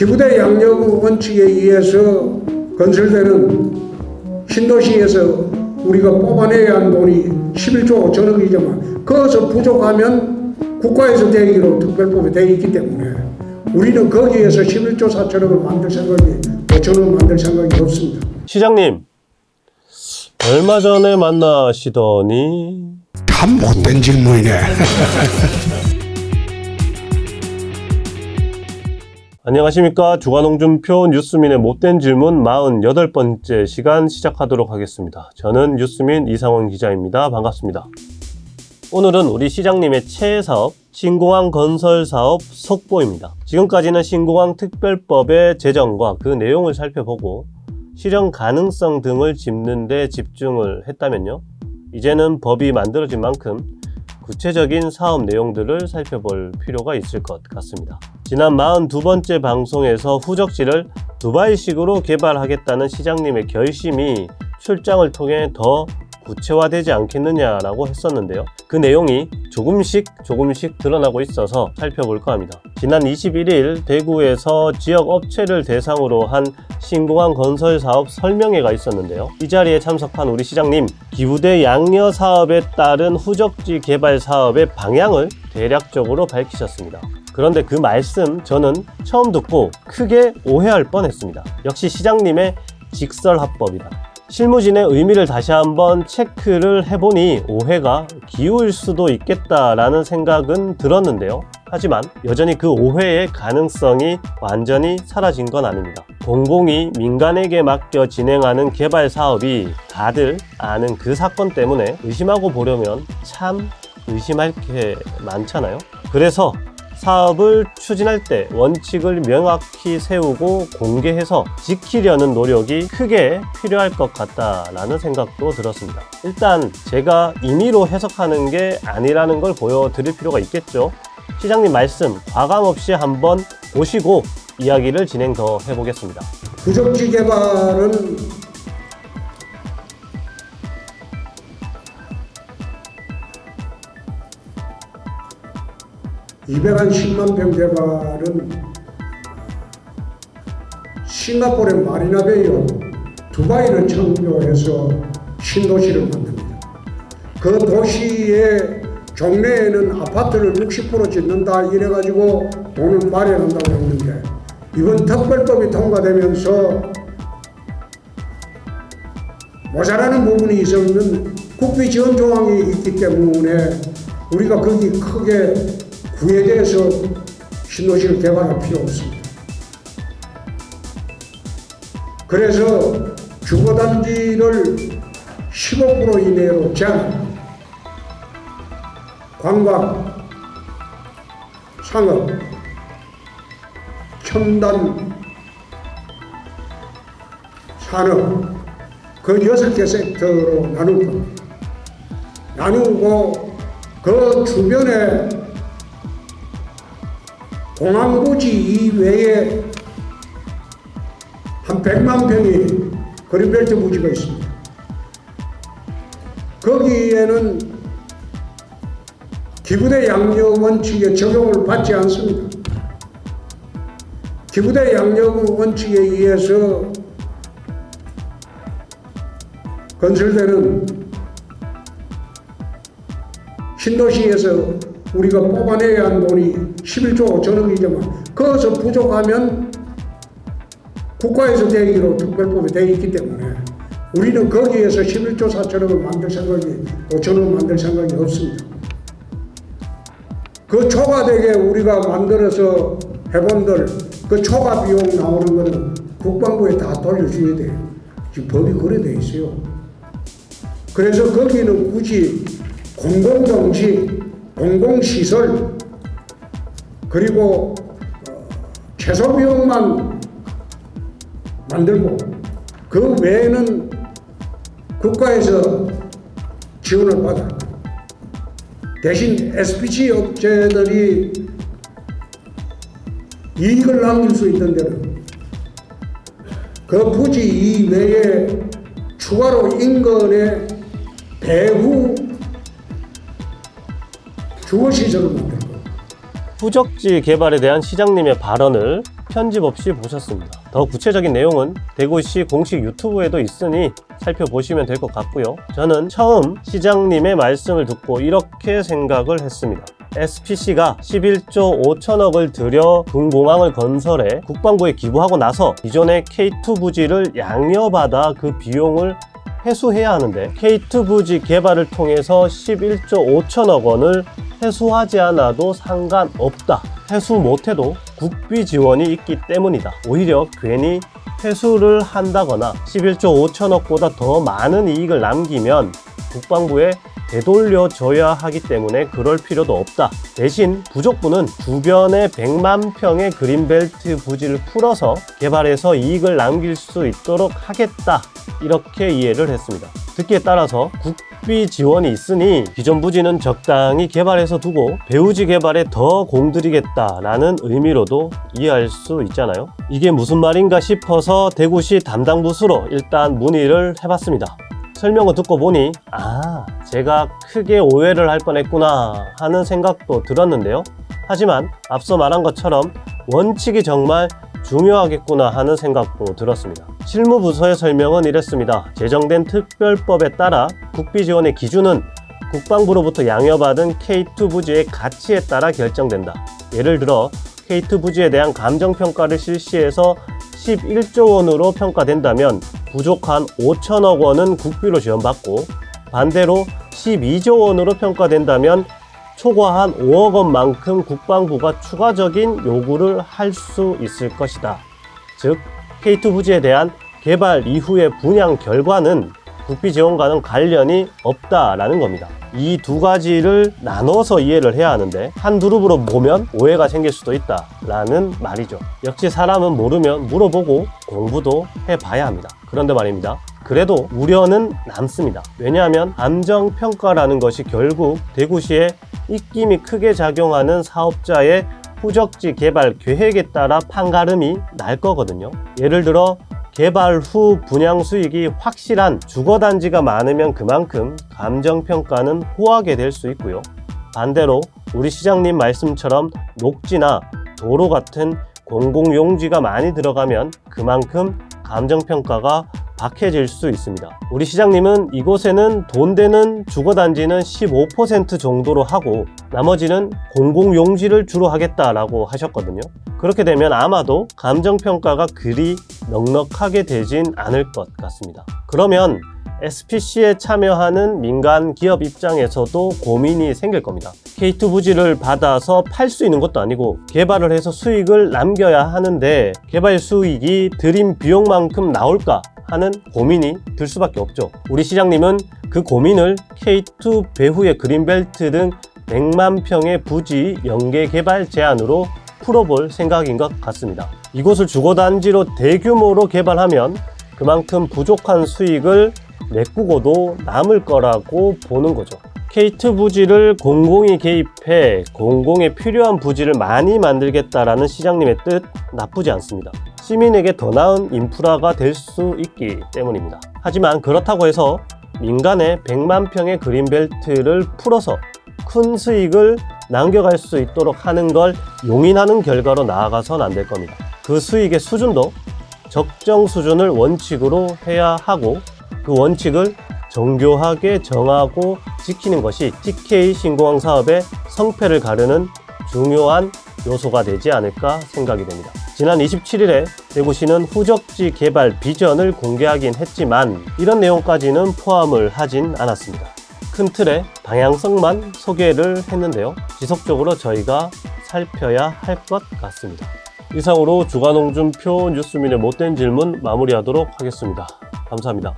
기부대 양력 원칙에 의해서 건설되는 신도시에서 우리가 뽑아내야 하는 돈이 11조 5천억이지만 거기서 부족하면 국가에서 대기로 특별법에 되어 있기 때문에 우리는 거기에서 11조 4천억을 만들 생각이 5천억을 만들 생각이 없습니다. 시장님, 얼마 전에 만나시더니 참 못된 질문이네. 안녕하십니까. 주간홍준표 뉴스민의 못된 질문 48번째 시간 시작하도록 하겠습니다. 저는 뉴스민 이상원 기자입니다. 반갑습니다. 오늘은 우리 시장님의 최애 사업, 신공항 건설 사업 속보입니다. 지금까지는 신공항 특별법의 제정과 그 내용을 살펴보고 실현 가능성 등을 짚는 데 집중을 했다면요, 이제는 법이 만들어진 만큼 구체적인 사업 내용들을 살펴볼 필요가 있을 것 같습니다. 지난 42번째 방송에서 후적지를 두바이식으로 개발하겠다는 시장님의 결심이 출장을 통해 더 구체화되지 않겠느냐라고 했었는데요. 그 내용이 조금씩 드러나고 있어서 살펴볼까 합니다. 지난 21일 대구에서 지역 업체를 대상으로 한 신공항 건설 사업 설명회가 있었는데요. 이 자리에 참석한 우리 시장님, 기부대 양여 사업에 따른 후적지 개발 사업의 방향을 대략적으로 밝히셨습니다. 그런데 그 말씀 저는 처음 듣고 크게 오해할 뻔했습니다. 역시 시장님의 직설화법이다. 실무진의 의미를 다시 한번 체크를 해보니 오해가 기울 수도 있겠다라는 생각은 들었는데요. 하지만 여전히 그 오해의 가능성이 완전히 사라진 건 아닙니다. 공공이 민간에게 맡겨 진행하는 개발 사업이 다들 아는 그 사건 때문에 의심하고 보려면 참 의심할 게 많잖아요. 그래서 사업을 추진할 때 원칙을 명확히 세우고 공개해서 지키려는 노력이 크게 필요할 것 같다라는 생각도 들었습니다. 일단 제가 임의로 해석하는 게 아니라는 걸 보여드릴 필요가 있겠죠. 시장님 말씀 과감 없이 한번 보시고 이야기를 진행 더 해보겠습니다. 후적지 개발은 한 10만 평 개발은 싱가포르의 마리나베이하고 두바이를 창조해서 신도시를 만듭니다. 그 도시의 경내에는 아파트를 60% 짓는다 이래가지고 돈을 마련한다고 했는데, 이번 특별법이 통과되면서 모자라는 부분이 있으면 국비 지원 조항이 있기 때문에 우리가 거기 크게 구에 대해서 신도시를 개발할 필요 없습니다. 그래서 주거단지를 15% 이내로 제한, 관광, 상업, 첨단 산업, 그 6개 섹터로 나눌 겁니다. 나누고 그 주변에 공항부지 이외에 한 100만 평이 그린벨트 부지가 있습니다. 거기에는 기부대 양여 원칙에 적용을 받지 않습니다. 기부대 양여 원칙에 의해서 건설되는 신도시에서 우리가 뽑아내야 하는 돈이 11조 5천억이지만 거기서 부족하면 국가에서 대기로 특별법에 되어 있기 때문에 우리는 거기에서 11조 4천억을 만들 생각이, 5천억을 만들 생각이 없습니다. 그 초과되게 우리가 만들어서 해본들 그 초과 비용 나오는 거는 국방부에 다 돌려줘야 돼요. 지금 법이 그래 돼 있어요. 그래서 거기는 굳이 공공정치, 공공시설, 그리고 최소 비용만 만들고 그 외에는 국가에서 지원을 받아. 대신 SPC 업체들이 이익을 남길 수 있는 데는 그 부지 이외에 추가로 인근의 배후 주거시설을 만들고. 후적지 개발에 대한 시장님의 발언을 편집 없이 보셨습니다. 더 구체적인 내용은 대구시 공식 유튜브에도 있으니 살펴보시면 될 것 같고요. 저는 처음 시장님의 말씀을 듣고 이렇게 생각을 했습니다. SPC가 11조 5천억을 들여 군공항을 건설해 국방부에 기부하고 나서 기존의 K2 부지를 양여받아 그 비용을 회수해야 하는데 K2 부지 개발을 통해서 11조 5천억 원을 회수하지 않아도 상관없다. 회수 못해도 국비 지원이 있기 때문이다. 오히려 괜히 회수를 한다거나 11조 5천억보다 더 많은 이익을 남기면 국방부에 되돌려줘야 하기 때문에 그럴 필요도 없다. 대신 부족부는 주변에 100만 평의 그린벨트 부지를 풀어서 개발해서 이익을 남길 수 있도록 하겠다. 이렇게 이해를 했습니다. 듣기에 따라서 국비 지원이 있으니 기존 부지는 적당히 개발해서 두고 배후지 개발에 더 공들이겠다라는 의미로도 이해할 수 있잖아요. 이게 무슨 말인가 싶어서 대구시 담당 부수로 일단 문의를 해봤습니다. 설명을 듣고 보니 제가 크게 오해를 할 뻔했구나 하는 생각도 들었는데요. 하지만 앞서 말한 것처럼 원칙이 정말 중요하겠구나 하는 생각도 들었습니다. 실무부서의 설명은 이랬습니다. 제정된 특별법에 따라 국비 지원의 기준은 국방부로부터 양여받은 K2 부지의 가치에 따라 결정된다. 예를 들어 K2 부지에 대한 감정평가를 실시해서 11조 원으로 평가된다면 부족한 5천억 원은 국비로 지원받고 반대로 12조 원으로 평가된다면 초과한 5억 원만큼 국방부가 추가적인 요구를 할 수 있을 것이다. 즉 K2 부지에 대한 개발 이후의 분양 결과는 국비 지원과는 관련이 없다라는 겁니다. 이 두 가지를 나눠서 이해를 해야 하는데 한 그룹으로 보면 오해가 생길 수도 있다라는 말이죠. 역시 사람은 모르면 물어보고 공부도 해봐야 합니다. 그런데 말입니다. 그래도 우려는 남습니다. 왜냐하면 감정평가라는 것이 결국 대구시에 입김이 크게 작용하는 사업자의 후적지 개발 계획에 따라 판가름이 날 거거든요. 예를 들어 개발 후 분양 수익이 확실한 주거단지가 많으면 그만큼 감정평가는 후하게 될 수 있고요. 반대로 우리 시장님 말씀처럼 녹지나 도로 같은 공공용지가 많이 들어가면 그만큼 감정평가가 박해질 수 있습니다. 우리 시장님은 이곳에는 돈 되는 주거단지는 15% 정도로 하고 나머지는 공공용지를 주로 하겠다라고 하셨거든요. 그렇게 되면 아마도 감정평가가 그리 넉넉하게 되진 않을 것 같습니다. 그러면 SPC에 참여하는 민간 기업 입장에서도 고민이 생길 겁니다. K2 부지를 받아서 팔 수 있는 것도 아니고 개발을 해서 수익을 남겨야 하는데 개발 수익이 들인 비용만큼 나올까 하는 고민이 들 수밖에 없죠. 우리 시장님은 그 고민을 K2 배후의 그린벨트 등 100만 평의 부지 연계 개발 제안으로 풀어볼 생각인 것 같습니다. 이곳을 주거단지로 대규모로 개발하면 그만큼 부족한 수익을 메꾸고도 남을 거라고 보는 거죠. K2 부지를 공공이 개입해 공공에 필요한 부지를 많이 만들겠다라는 시장님의 뜻 나쁘지 않습니다. 시민에게 더 나은 인프라가 될 수 있기 때문입니다. 하지만 그렇다고 해서 민간의 100만 평의 그린벨트를 풀어서 큰 수익을 남겨갈 수 있도록 하는 걸 용인하는 결과로 나아가선 안 될 겁니다. 그 수익의 수준도 적정 수준을 원칙으로 해야 하고 그 원칙을 정교하게 정하고 지키는 것이 TK 신공항 사업의 성패를 가르는 중요한 요소가 되지 않을까 생각이 됩니다. 지난 27일에 대구시는 후적지 개발 비전을 공개하긴 했지만 이런 내용까지는 포함을 하진 않았습니다. 큰 틀의 방향성만 소개를 했는데요. 지속적으로 저희가 살펴야 할 것 같습니다. 이상으로 주간홍준표 뉴스민의 못된 질문 마무리하도록 하겠습니다. 감사합니다.